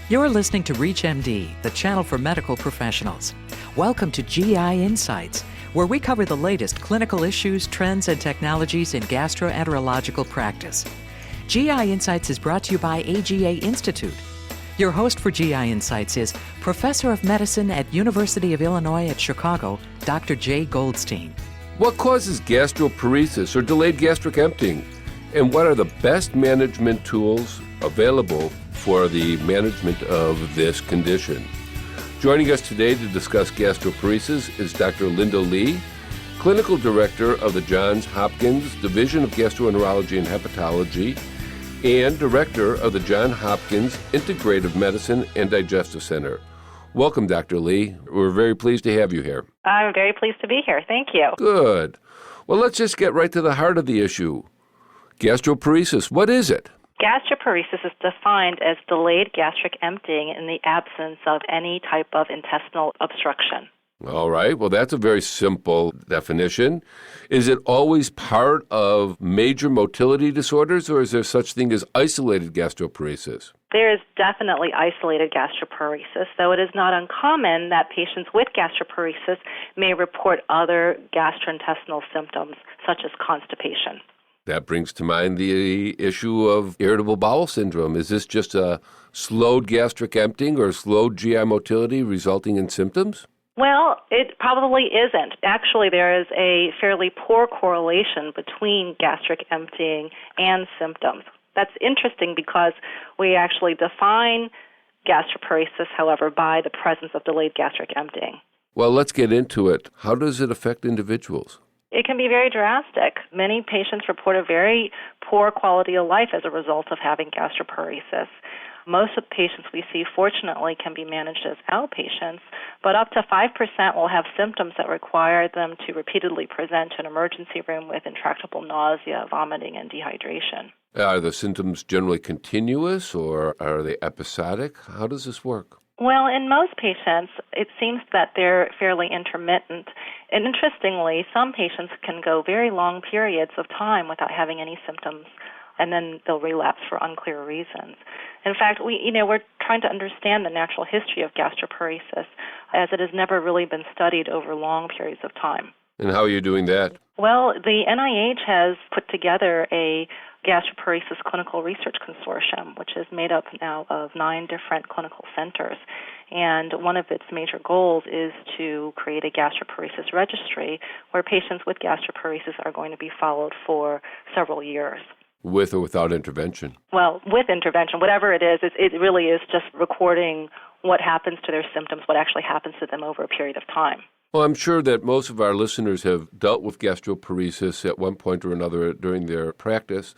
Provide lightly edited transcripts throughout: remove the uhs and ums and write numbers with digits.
You're listening to ReachMD, the channel for medical professionals. Welcome to GI Insights, where we cover the latest clinical issues, trends, and technologies in gastroenterological practice. GI Insights is brought to you by AGA Institute. Your host for GI Insights is Professor of Medicine at University of Illinois at Chicago, Dr. Jay Goldstein. What causes gastroparesis or delayed gastric emptying? And what are the best management tools available for the management of this condition? Joining us today to discuss gastroparesis is Dr. Linda Lee, Clinical Director of the Johns Hopkins Division of Gastroenterology and Hepatology, and Director of the Johns Hopkins Integrative Medicine and Digestive Center. Welcome, Dr. Lee. We're very pleased to have you here. I'm very pleased to be here. Thank you. Good. Well, let's just get right to the heart of the issue. Gastroparesis, what is it? Gastroparesis is defined as delayed gastric emptying in the absence of any type of intestinal obstruction. All right. Well, that's a very simple definition. Is it always part of major motility disorders, or is there such thing as isolated gastroparesis? There is definitely isolated gastroparesis, though it is not uncommon that patients with gastroparesis may report other gastrointestinal symptoms, such as constipation. That brings to mind the issue of irritable bowel syndrome. Is this just a slowed gastric emptying or slowed GI motility resulting in symptoms? Well, it probably isn't. Actually, there is a fairly poor correlation between gastric emptying and symptoms. That's interesting because we actually define gastroparesis, however, by the presence of delayed gastric emptying. Well, let's get into it. How does it affect individuals? It can be very drastic. Many patients report a very poor quality of life as a result of having gastroparesis. Most of the patients we see, fortunately, can be managed as outpatients, but up to 5% will have symptoms that require them to repeatedly present to an emergency room with intractable nausea, vomiting, and dehydration. Are the symptoms generally continuous or are they episodic? How does this work? Well, in most patients, it seems that they're fairly intermittent. And interestingly, some patients can go very long periods of time without having any symptoms, and then they'll relapse for unclear reasons. In fact, we're trying to understand the natural history of gastroparesis, as it has never really been studied over long periods of time. And how are you doing that? Well, the NIH has put together a gastroparesis clinical research consortium, which is made up now of 9 different clinical centers. And one of its major goals is to create a gastroparesis registry where patients with gastroparesis are going to be followed for several years. With or without intervention? Well, with intervention, whatever it is, it really is just recording what happens to their symptoms, what actually happens to them over a period of time. Well, I'm sure that most of our listeners have dealt with gastroparesis at one point or another during their practice.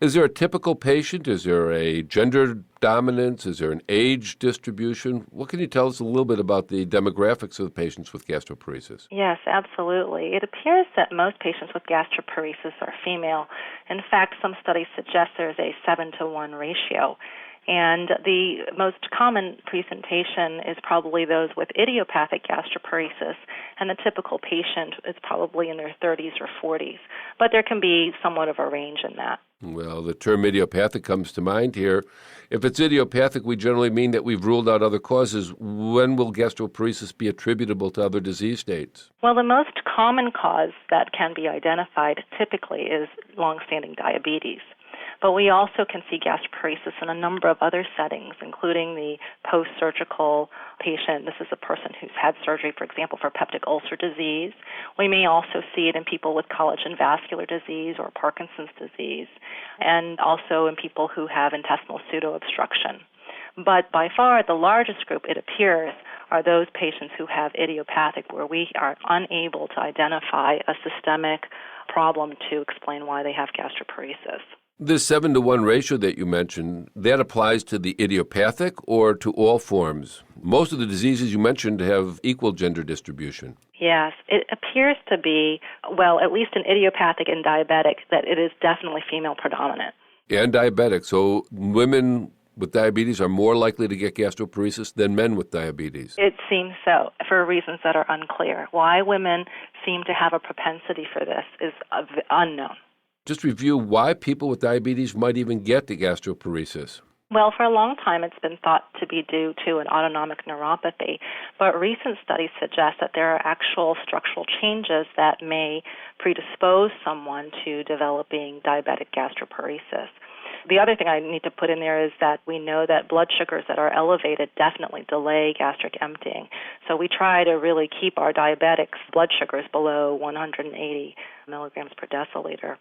Is there a typical patient? Is there a gender dominance? Is there an age distribution? What can you tell us a little bit about the demographics of the patients with gastroparesis? Yes, absolutely. It appears that most patients with gastroparesis are female. In fact, some studies suggest there's a 7-to-1 ratio. And the most common presentation is probably those with idiopathic gastroparesis, and the typical patient is probably in their 30s or 40s. But there can be somewhat of a range in that. Well, the term idiopathic comes to mind here. If it's idiopathic, we generally mean that we've ruled out other causes. When will gastroparesis be attributable to other disease states? Well, the most common cause that can be identified typically is longstanding diabetes. But we also can see gastroparesis in a number of other settings, including the post-surgical patient. This is a person who's had surgery, for example, for peptic ulcer disease. We may also see it in people with collagen vascular disease or Parkinson's disease, and also in people who have intestinal pseudoobstruction. But by far the largest group, it appears, are those patients who have idiopathic, where we are unable to identify a systemic problem to explain why they have gastroparesis. This 7-to-1 ratio that you mentioned, that applies to the idiopathic or to all forms? Most of the diseases you mentioned have equal gender distribution. Yes, it appears to be, well, at least in idiopathic and diabetic, that it is definitely female predominant. And diabetic. So women with diabetes are more likely to get gastroparesis than men with diabetes. It seems so, for reasons that are unclear. Why women seem to have a propensity for this is unknown. Just review why people with diabetes might even get the gastroparesis. Well, for a long time, it's been thought to be due to an autonomic neuropathy, but recent studies suggest that there are actual structural changes that may predispose someone to developing diabetic gastroparesis. The other thing I need to put in there is that we know that blood sugars that are elevated definitely delay gastric emptying. So we try to really keep our diabetics' blood sugars below 180 milligrams per deciliter.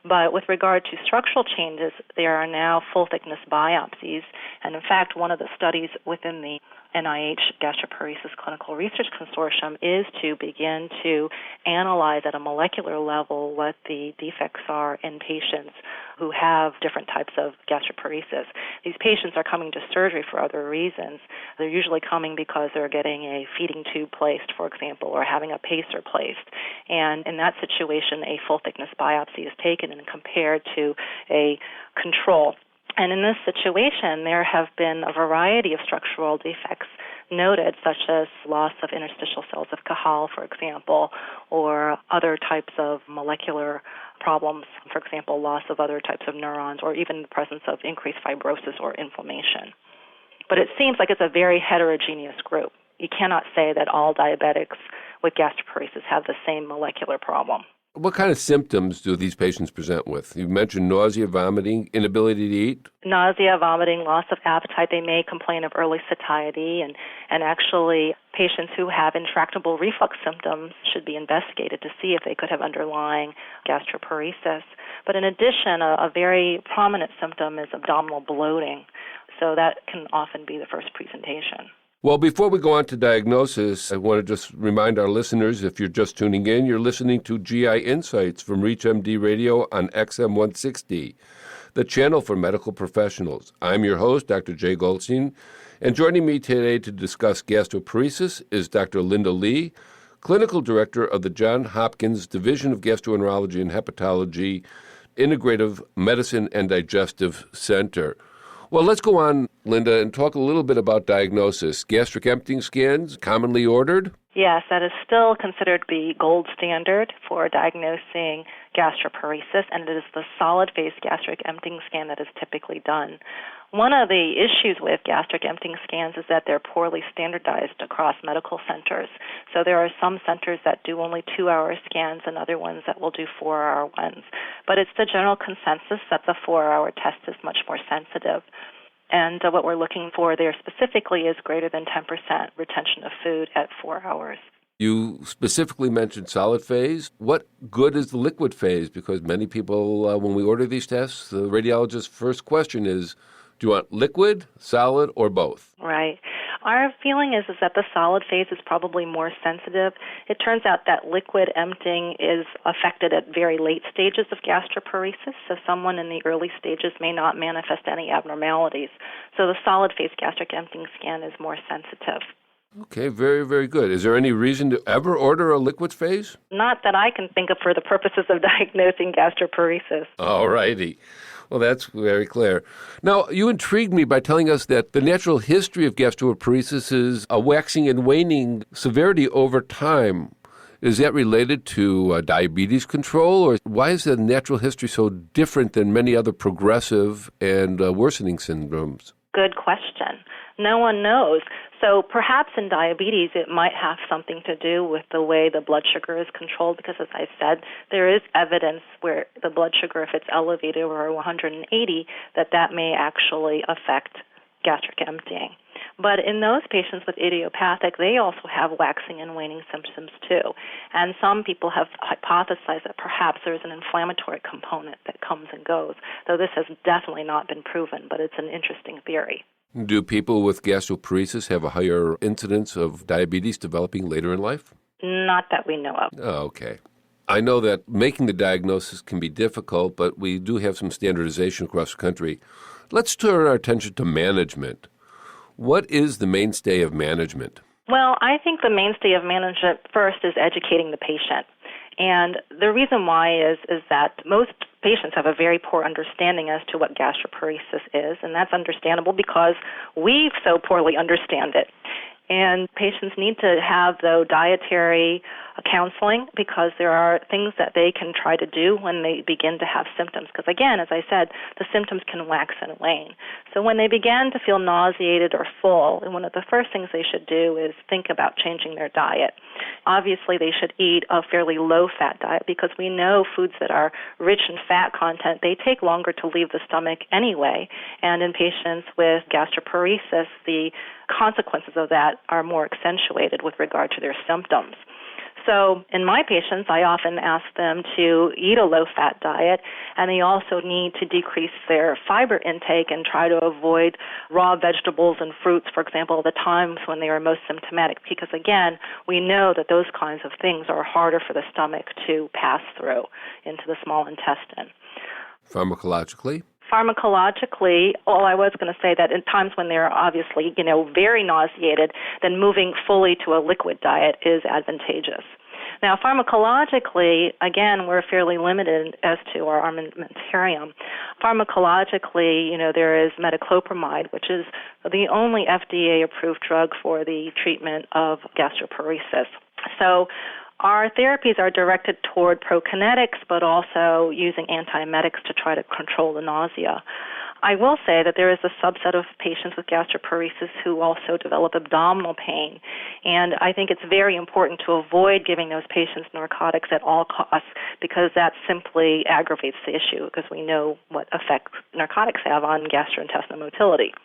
But with regard to structural changes, there are now full-thickness biopsies. And in fact, one of the studies within the NIH Gastroparesis Clinical Research Consortium is to begin to analyze at a molecular level what the defects are in patients who have different types of gastroparesis. These patients are coming to surgery for other reasons. They're usually coming because they're getting a feeding tube placed, for example, or having a pacer placed. And in that situation, a full-thickness biopsy is taken and compared to a control. And in this situation, there have been a variety of structural defects noted, such as loss of interstitial cells of Cajal, for example, or other types of molecular problems, for example, loss of other types of neurons, or even the presence of increased fibrosis or inflammation. But it seems like it's a very heterogeneous group. You cannot say that all diabetics with gastroparesis have the same molecular problem. What kind of symptoms do these patients present with? You mentioned nausea, vomiting, inability to eat. Nausea, vomiting, loss of appetite. They may complain of early satiety, and actually patients who have intractable reflux symptoms should be investigated to see if they could have underlying gastroparesis. But in addition, a very prominent symptom is abdominal bloating, so that can often be the first presentation. Well, before we go on to diagnosis, I want to just remind our listeners, if you're just tuning in, you're listening to GI Insights from ReachMD Radio on XM 160, the channel for medical professionals. I'm your host, Dr. Jay Goldstein, and joining me today to discuss gastroparesis is Dr. Linda Lee, Clinical Director of the Johns Hopkins Division of Gastroenterology and Hepatology, Integrative Medicine and Digestive Center. Well, let's go on, Linda, and talk a little bit about diagnosis. Gastric emptying scans, commonly ordered? Yes, that is still considered the gold standard for diagnosing gastroparesis, and it is the solid-phase gastric emptying scan that is typically done. One of the issues with gastric emptying scans is that they're poorly standardized across medical centers. So there are some centers that do only 2-hour scans and other ones that will do 4-hour ones. But it's the general consensus that the 4-hour test is much more sensitive. And what we're looking for there specifically is greater than 10% retention of food at 4 hours. You specifically mentioned solid phase. What good is the liquid phase? Because many people, when we order these tests, the radiologist's first question is, do you want liquid, solid, or both? Right. Our feeling is that the solid phase is probably more sensitive. It turns out that liquid emptying is affected at very late stages of gastroparesis, so someone in the early stages may not manifest any abnormalities. So the solid phase gastric emptying scan is more sensitive. Okay, very, very good. Is there any reason to ever order a liquid phase? Not that I can think of for the purposes of diagnosing gastroparesis. All righty. Well, that's very clear. Now, you intrigued me by telling us that the natural history of gastroparesis is a waxing and waning severity over time. Is that related to diabetes control, or why is the natural history so different than many other progressive and worsening syndromes? Good question. No one knows. So perhaps in diabetes it might have something to do with the way the blood sugar is controlled because, as I said, there is evidence where the blood sugar, if it's elevated over 180, that may actually affect gastric emptying. But in those patients with idiopathic, they also have waxing and waning symptoms too. And some people have hypothesized that perhaps there's an inflammatory component that comes and goes, though this has definitely not been proven, but it's an interesting theory. Do people with gastroparesis have a higher incidence of diabetes developing later in life? Not that we know of. Oh, okay. I know that making the diagnosis can be difficult, but we do have some standardization across the country. Let's turn our attention to management. What is the mainstay of management? Well, I think the mainstay of management first is educating the patient. And the reason why is that most patients have a very poor understanding as to what gastroparesis is, and that's understandable because we so poorly understand it. And patients need to have, though, dietary counseling, because there are things that they can try to do when they begin to have symptoms. Because again, as I said, the symptoms can wax and wane. So when they begin to feel nauseated or full, one of the first things they should do is think about changing their diet. Obviously, they should eat a fairly low-fat diet, because we know foods that are rich in fat content, they take longer to leave the stomach anyway. And in patients with gastroparesis, the consequences of that are more accentuated with regard to their symptoms. So in my patients, I often ask them to eat a low-fat diet, and they also need to decrease their fiber intake and try to avoid raw vegetables and fruits, for example, at the times when they are most symptomatic, because, again, we know that those kinds of things are harder for the stomach to pass through into the small intestine. Pharmacologically? Pharmacologically, I was going to say that in times when they're obviously, very nauseated, then moving fully to a liquid diet is advantageous. Now, pharmacologically, again, we're fairly limited as to our armamentarium. Pharmacologically, there is metoclopramide, which is the only FDA-approved drug for the treatment of gastroparesis. So our therapies are directed toward prokinetics, but also using antiemetics to try to control the nausea. I will say that there is a subset of patients with gastroparesis who also develop abdominal pain, and I think it's very important to avoid giving those patients narcotics at all costs, because that simply aggravates the issue, because we know what effect narcotics have on gastrointestinal motility.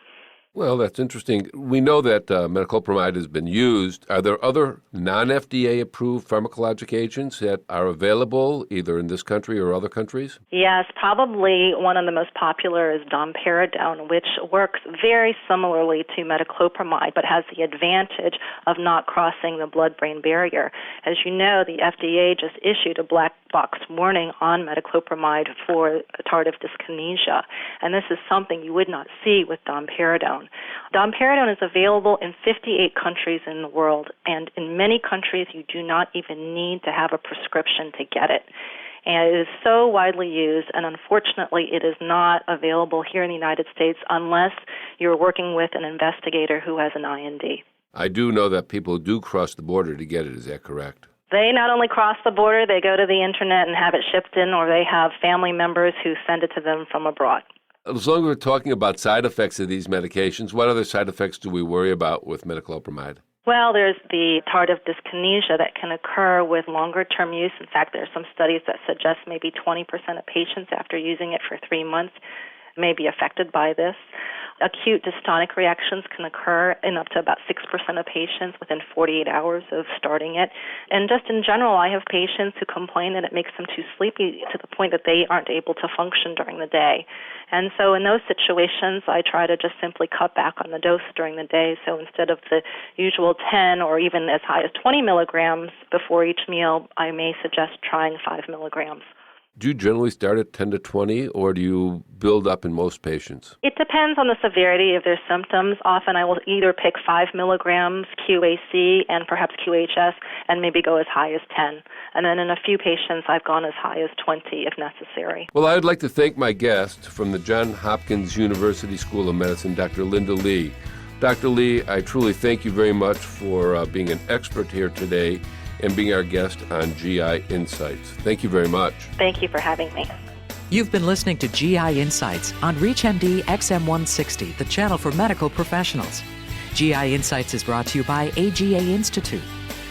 Well, that's interesting. We know that metoclopramide has been used. Are there other non-FDA-approved pharmacologic agents that are available either in this country or other countries? Yes, probably one of the most popular is domperidone, which works very similarly to metoclopramide, but has the advantage of not crossing the blood-brain barrier. As you know, the FDA just issued a black box warning on metoclopramide for tardive dyskinesia, and this is something you would not see with domperidone. Domperidone is available in 58 countries in the world, and in many countries you do not even need to have a prescription to get it. And it is so widely used, and unfortunately it is not available here in the United States unless you're working with an investigator who has an IND. I do know that people do cross the border to get it. Is that correct? They not only cross the border, they go to the internet and have it shipped in, or they have family members who send it to them from abroad. As long as we're talking about side effects of these medications, what other side effects do we worry about with metoclopramide? Well, there's the tardive dyskinesia that can occur with longer-term use. In fact, there are some studies that suggest maybe 20% of patients after using it for 3 months may be affected by this. Acute dystonic reactions can occur in up to about 6% of patients within 48 hours of starting it. And just in general, I have patients who complain that it makes them too sleepy to the point that they aren't able to function during the day. And so in those situations, I try to just simply cut back on the dose during the day. So instead of the usual 10 or even as high as 20 milligrams before each meal, I may suggest trying 5 milligrams. Do you generally start at 10 to 20, or do you build up in most patients? It depends on the severity of their symptoms. Often I will either pick 5 milligrams QAC and perhaps QHS and maybe go as high as 10. And then in a few patients, I've gone as high as 20 if necessary. Well, I would like to thank my guest from the Johns Hopkins University School of Medicine, Dr. Linda Lee. Dr. Lee, I truly thank you very much for being an expert here today and being our guest on GI Insights. Thank you very much. Thank you for having me. You've been listening to GI Insights on ReachMD XM160, the channel for medical professionals. GI Insights is brought to you by AGA Institute.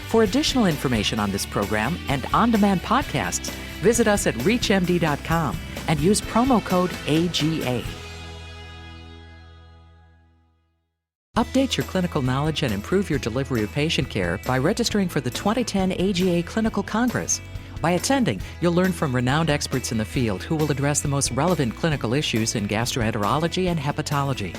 For additional information on this program and on-demand podcasts, visit us at reachmd.com and use promo code AGA. Update your clinical knowledge and improve your delivery of patient care by registering for the 2010 AGA Clinical Congress. By attending, you'll learn from renowned experts in the field who will address the most relevant clinical issues in gastroenterology and hepatology.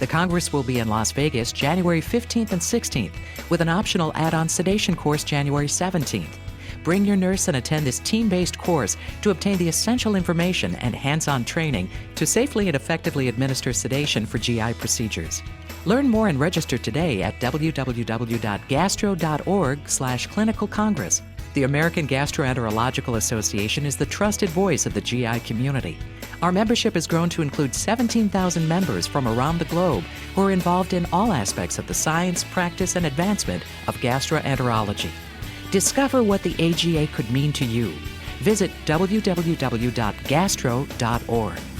The Congress will be in Las Vegas January 15th and 16th, with an optional add-on sedation course January 17th. Bring your nurse and attend this team-based course to obtain the essential information and hands-on training to safely and effectively administer sedation for GI procedures. Learn more and register today at www.gastro.org/clinical congress. The American Gastroenterological Association is the trusted voice of the GI community. Our membership has grown to include 17,000 members from around the globe who are involved in all aspects of the science, practice, and advancement of gastroenterology. Discover what the AGA could mean to you. Visit www.gastro.org.